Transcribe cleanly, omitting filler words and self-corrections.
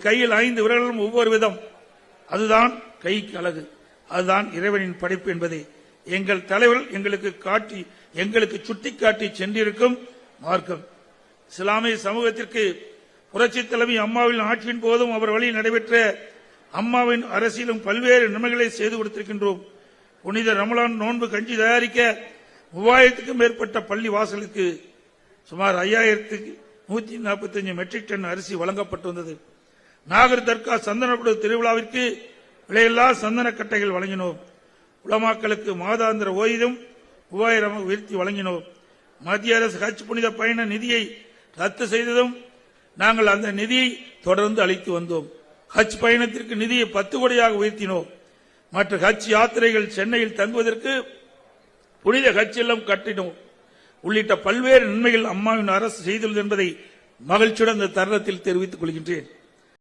கையில் 5 விரல்களும் ஒவ்வொரு விதம். அதுதான் கைக்கு அழகு. அதுதான் இறைவனின் படைப்பு என்பதை எங்கள் தலைவர்கள் எங்களுக்கு சுட்டிக்காட்டி சென்றிருக்கும் மார்க்கம். இஸ்லாமிய சமூகத்திற்கு புரட்சி தலைவி அம்மாவின் ஆட்சியின் போதும் அவர் வழியில் நடைபெற்ற அம்மாவின் அரசியலும் பல்வேறு நன்மைகளை செய்து கொடுத்திருக்கின்றோம். புனித ரமலான் நோன்பு கஞ்சி தயாரிக்க 3000க்கும் மேற்பட்ட பள்ளி வாசலுக்கு சுமார் 5145 மெட்ரிக் டன் அரிசி வழங்கப்பட்டு வந்தது. நாகர் தர்கா சந்தனப்படு திருவிழாவிற்கு விலையில்லா சந்தன கட்டைகள் வழங்கினோம். உலமாக்களுக்கு மாதாந்திர ஓய்வும் 3000 உயர்த்தி வழங்கினோம். மத்திய அரசு ஹஜ் புனித பயண நிதியை ரத்து செய்ததும் நாங்கள் அந்த நிதியை தொடர்ந்து அளித்து வந்தோம். ஹஜ் பயணத்திற்கு நிதியை 10 கோடியாக உயர்த்தினோம். மற்ற ஹஜ் யாத்திரைகள் சென்னையில் தங்குவதற்கு புனித ஹஜ் இல்லம் கட்டினோம். உள்ளிட்ட பல்வேறு நன்மைகள் அம்மாவின் அரசு செய்துள்ளது என்பதை மகிழ்ச்சியுடன் இந்த தருணத்தில் தெரிவித்துக் கொள்கின்றேன்.